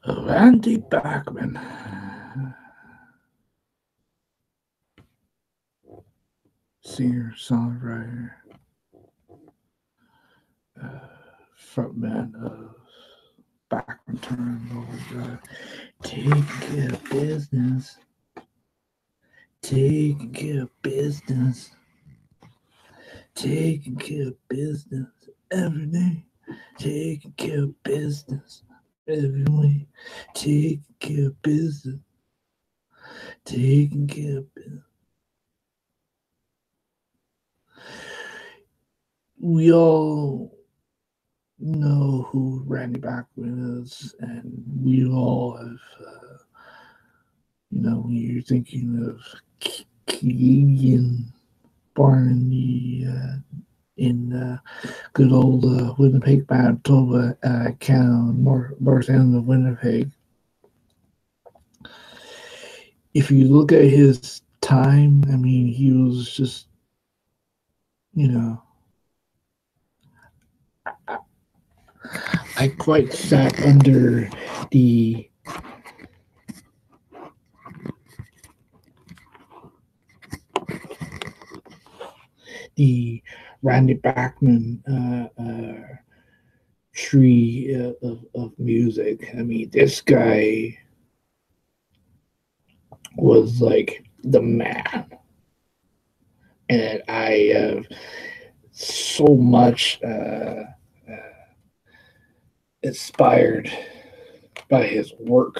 Randy Bachman, singer, songwriter, frontman of Bachman Turn Overdrive, taking care of business, taking care of business, taking care of business every day, taking care of business every week, taking care of business, taking care of business. We all know who Randy Bachman is, and we all have, when you're thinking of Canadian, born in the good old Winnipeg, Manitoba, north end of Winnipeg. If you look at his time, I mean, he was just, you know, I quite sat under the Randy Bachman tree of music. I mean, this guy was like the man, and I have so much inspired by his work.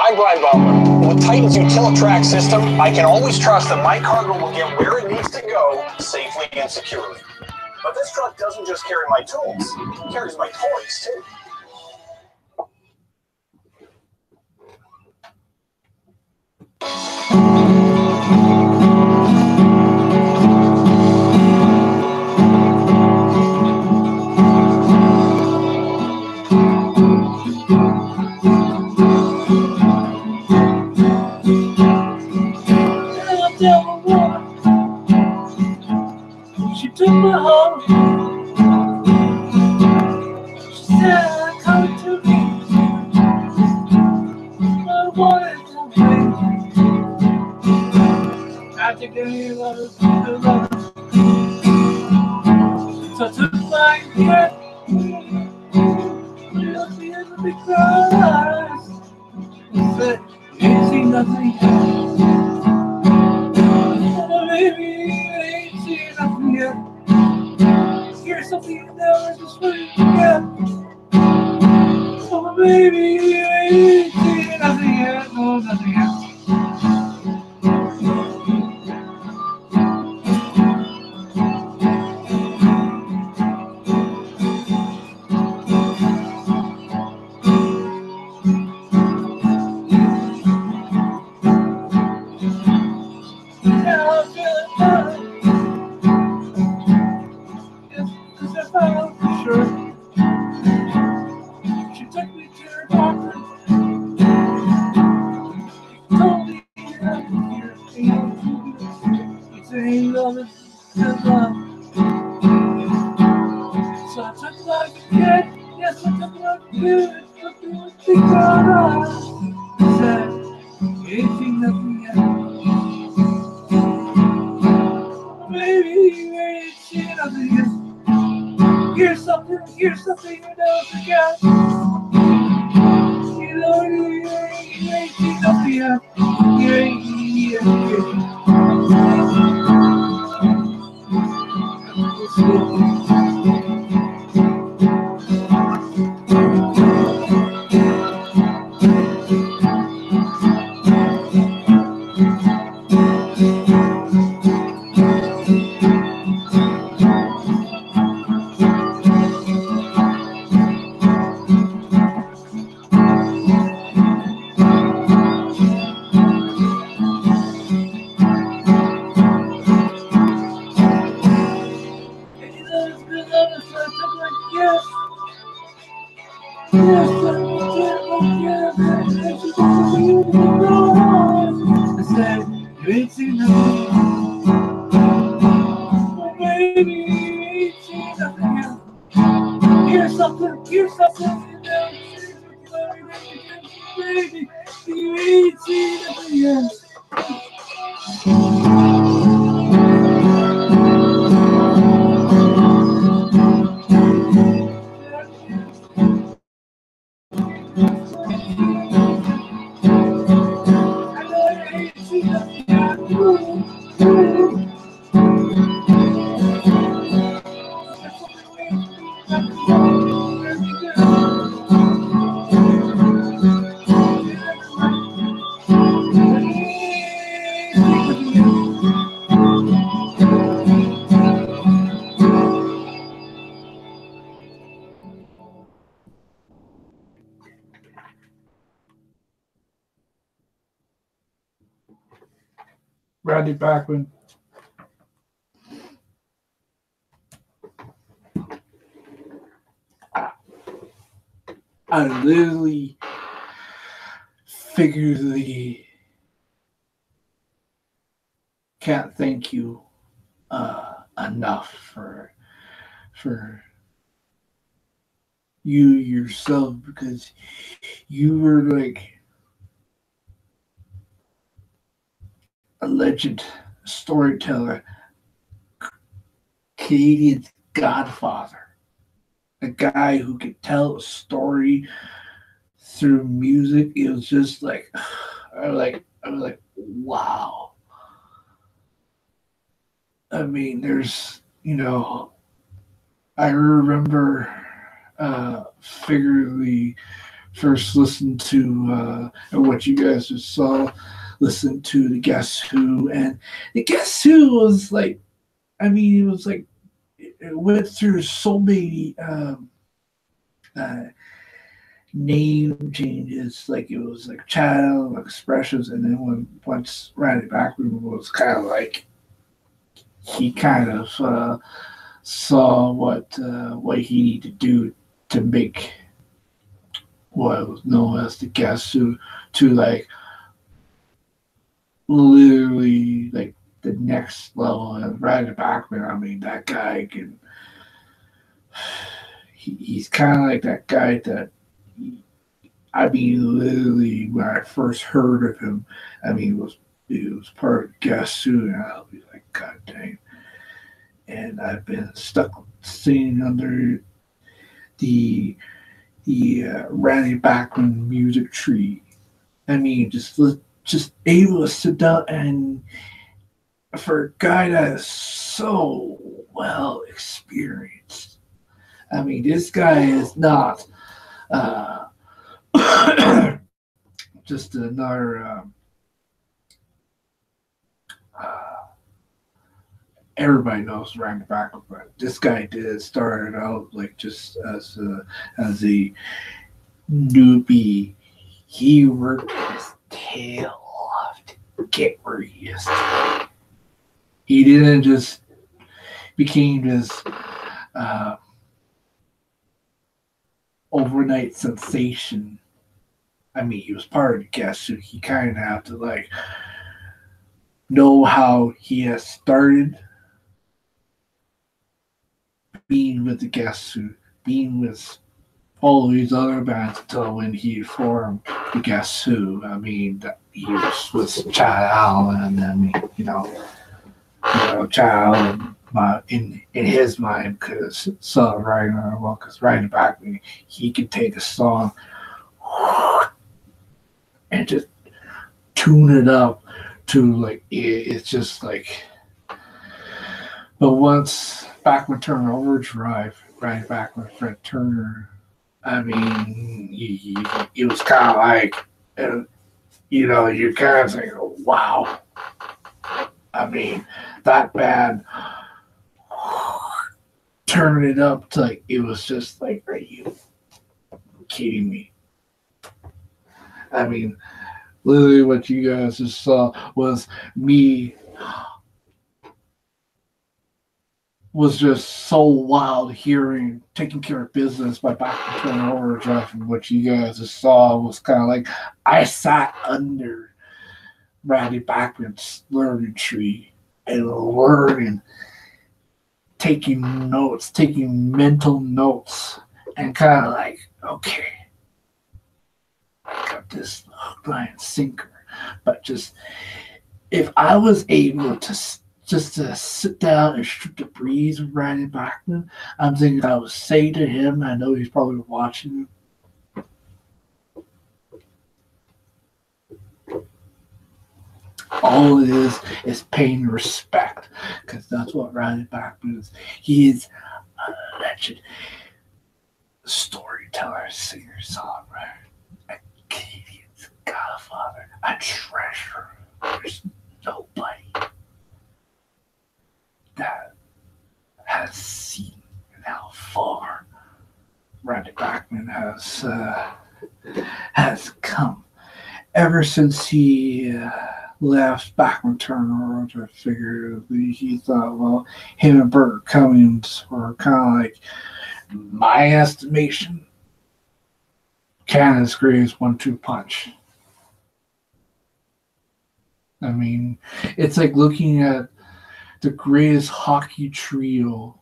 I'm Brian Bachman. With Titan's Utilitrack system, I can always trust that my cargo will get where it needs to go safely and securely. But this truck doesn't just carry my tools, it carries my toys too. She took my heart. She said I come to me. I wanted to be. I think I love it. So I took my hand. She looked me in the big eyes. I said, you ain't seen nothing yet. Oh, baby, you ain't seen nothing yet. Here's something you never just forget. Oh, baby, you ain't seen nothing yet. No, nothing yet. Now I'm feeling fine. Yes, I found for sure. She took me to her doctor. Told me that you're you say love is love. So I took like a kid. Yes, I took like a kid. Looked in with big brown eyes. I said, you ain't seen nothing yet. Baby, you ain't seen nothing yet. Here's something you never forget. You know you ain't seen nothing yet. You ain't. Randy Bachman. I literally, figuratively can't thank you enough for you yourself, because you were like a legend, storyteller, Canadian godfather, a guy who could tell a story through music. It was just like, I was like, wow. I mean, there's, I remember figuratively first listened to what you guys just saw, listened to the Guess Who, and the Guess Who was like, I mean, it was like it went through so many uh, name changes. Like it was like Child Expressions, and then once Randy Bachman was kind of like he kind of saw what he needed to do to make what was known as the Guess Who to like literally like the next level. And Randy Bachman, I mean, that guy can. He's kind of like that guy that. I mean, literally, when I first heard of him, I mean, it was part of Guess Who, and I'll be like, God dang. And I've been stuck singing under the Randy Bachman music tree. I mean, just able to sit down and for a guy that is so well experienced. I mean, this guy is not uh, just another. Everybody knows Randy Bachman, but this guy did started out like just as a newbie. He worked his tail off to get where he is today. He didn't just became this uh, overnight sensation. I mean, he was part of the Guess Who. He kind of have to like know how he has started being with the Guess Who, being with all of these other bands until when he formed the Guess Who. I mean, he was with Chad Allen, and I mean, Chad Allen. In his mind, because songwriter, well, because writing back, he could take a song and just tune it up to like it's just like. But once Bachman turned Overdrive, right back with Fred Turner, I mean, it was kind of like, you kind of think, wow. I mean, that band turned it up to like, it was just like, are you kidding me? I mean, literally what you guys just saw was me was just so wild hearing Taking Care of Business by Bachman Turner Overdrive, and what you guys just saw was kind of like I sat under Randy Bachman's learning tree and learning, taking notes, taking mental notes, and kind of like, okay, I got this hook, line, and sinker. But just if I was able to just to sit down and shoot the breeze with Randy Bachman, I'm thinking I would say to him, I know he's probably watching, all it is paying respect, because that's what Randy Bachman is. He is a legend storyteller, singer, songwriter, a Canadian's godfather, a treasure. There's nobody that has seen how far Randy Bachman has come ever since he left Bachman Turner. I figured he thought, well, him and Bert Cummings were kind of like, my estimation, Canada's greatest 1-2 punch. I mean, it's like looking at the greatest hockey trio.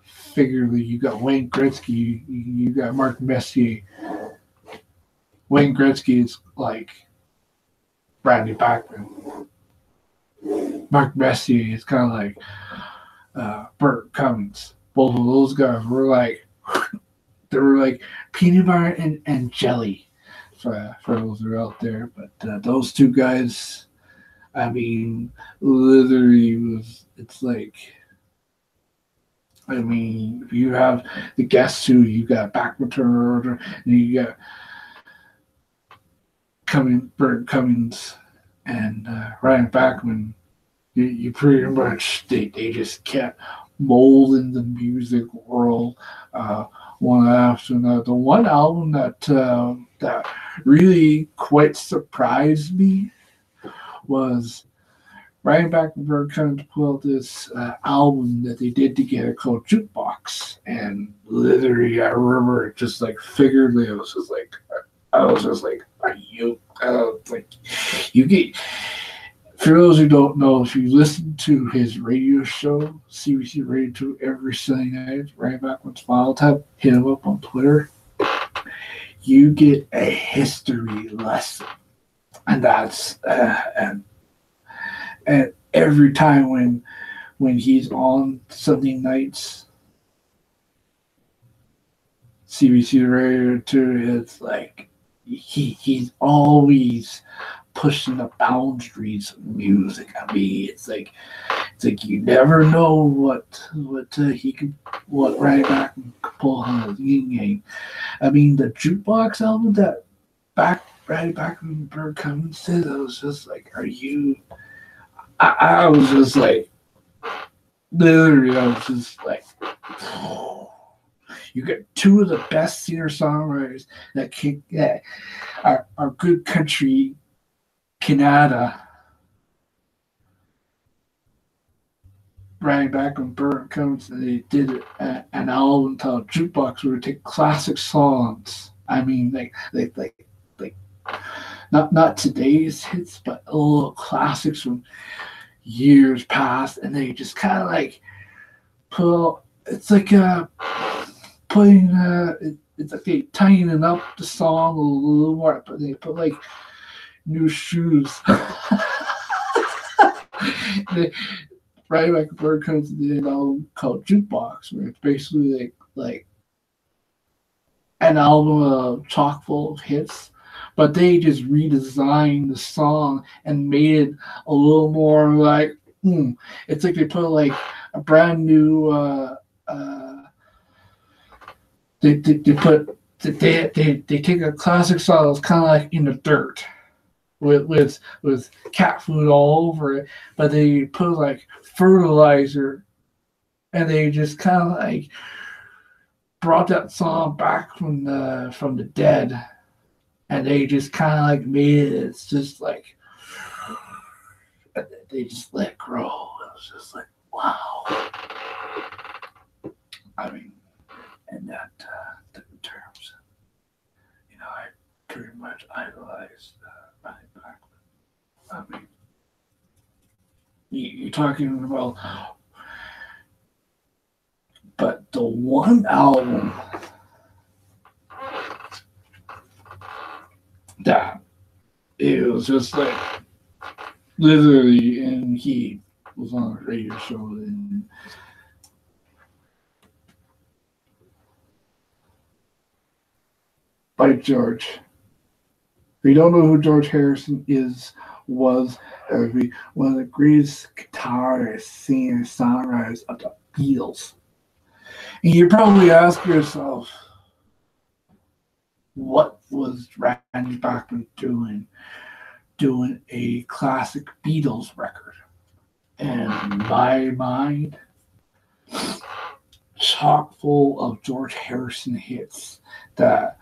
Figuratively, you got Wayne Gretzky, you got Mark Messier. Wayne Gretzky is like Randy Bachman. Mark Messier is kind of like Bert Cummings. Both of those guys were like, they were like peanut butter and jelly for those who are out there. But those two guys, I mean, literally it's like I mean, if you have the guests who you got Bachman, and you got Bert Cummings and Ryan Bachman, you pretty much they just kept molding the music world one after another. The one album that really quite surprised me was Ryan Bachman kind of put out this album that they did together called Jukebox, and literally I remember it just like figuratively, I was just like, are you? Like, you get. For those who don't know, if you listen to his radio show, CBC Radio 2, every Sunday night, Ryan Bachman's File Tab, hit him up on Twitter, you get a history lesson. And that's, and every time when he's on Sunday nights, CBC Radio 2, it's like, he's always pushing the boundaries of music. I mean, it's like you never know what Ryan Bachman could pull on his game. I mean, the Jukebox album that Ryan Bachman and Bert Cummings did, I was just like, are you? I was just like, literally, I was just like, you get two of the best singer-songwriters that are good country Canada. Ryan Bachman, Bert Cummings, they did an album called Jukebox where they take classic songs. I mean, like not today's hits, but little classics from years past, and they just kind of like pull. It's like putting it's like they tightening up the song a little more, but they put like new shoes. Right, like Bird comes to the album called Jukebox, where it's basically like an album of chock full of hits, but they just redesigned the song and made it a little more like it's like they put like a brand new they take a classic song that's kind of like in the dirt with cat food all over it, but they put like fertilizer, and they just kind of like brought that song back from the dead, and they just kind of like made it. It's just like they just let it grow. It was just like wow. I mean, in that terms, you know, I pretty much idolized Ryan Bachman. I mean, you're talking about, but the one album that it was just like literally, and he was on a radio show and by George. If you don't know who George Harrison was one of the greatest guitarists, singers, songwriters of the Beatles. And you probably ask yourself, what was Randy Bachman doing a classic Beatles record? And in my mind, chock full of George Harrison hits that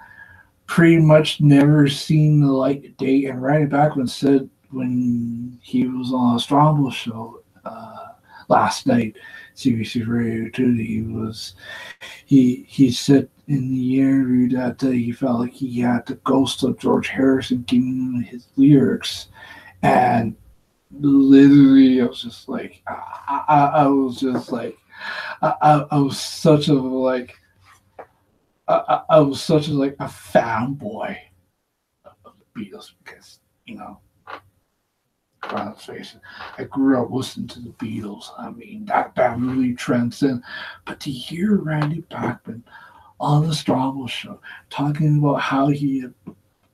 pretty much never seen the light of day. And Randy Bachman said when he was on a Strombo show last night, CBC Radio 2, he said in the interview that he felt like he had the ghost of George Harrison giving him his lyrics, and literally I was just like I was just like I was such a like I was such a like a fanboy of the Beatles because, you know, let's face it, I grew up listening to the Beatles. I mean, that really transcends. But to hear Randy Bachman on the Strombo show talking about how he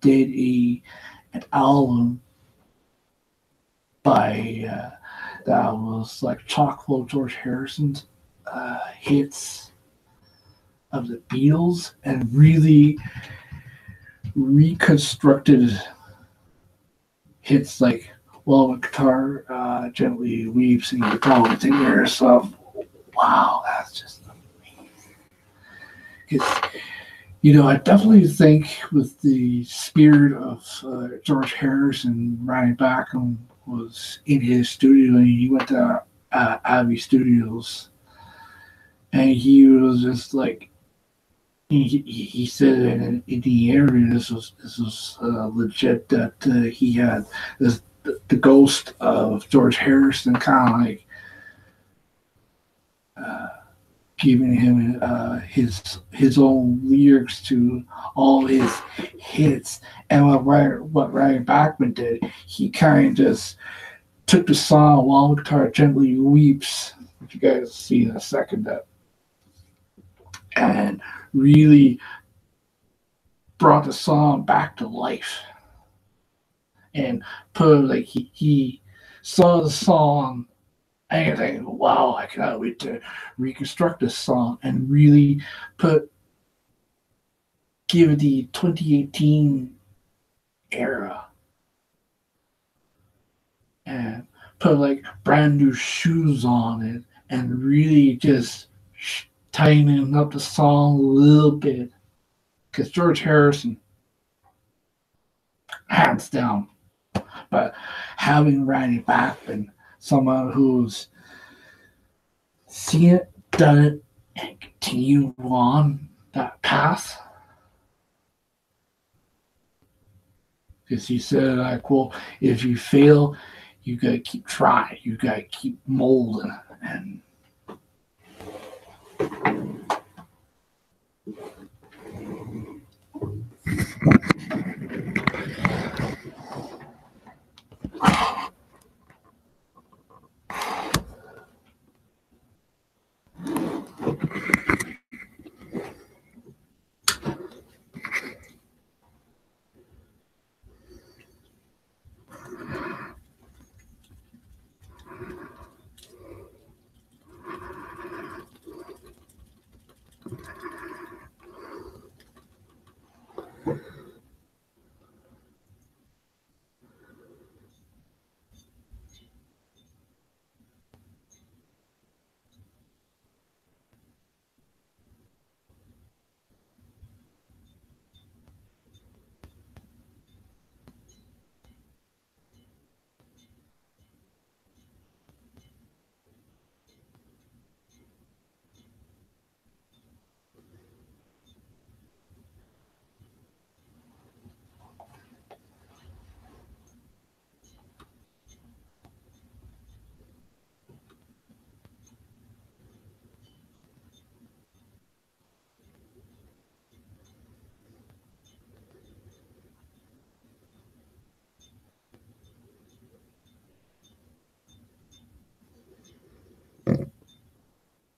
did an album by that was like chock full of George Harrison's hits of the Beatles and really reconstructed hits like "While the Guitar Gently Weeps" and you probably think to yourself, "Wow, that's just amazing." Because I definitely think with the spirit of George Harrison, Ryan Bachman was in his studio and he went to Abbey Studios and he was just like he said in the interview this was legit that he had the ghost of George Harrison kind of like giving him his own lyrics to all his hits. And what Ryan Bachman did, he kind of just took the song "While the Guitar Gently Weeps," which you guys see in a second, and really brought the song back to life and put like he saw the song and think, wow, I cannot wait to reconstruct this song and really give the 2018 era and put like brand new shoes on it and really just tightening up the song a little bit. Because George Harrison, hands down, but having Randy Bachman, someone who's seen it, done it, and continue on that path. Because he said, like, well, if you fail, you gotta keep trying, you gotta keep molding, and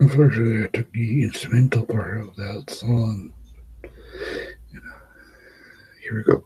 unfortunately, I took the instrumental part of that song. Here we go.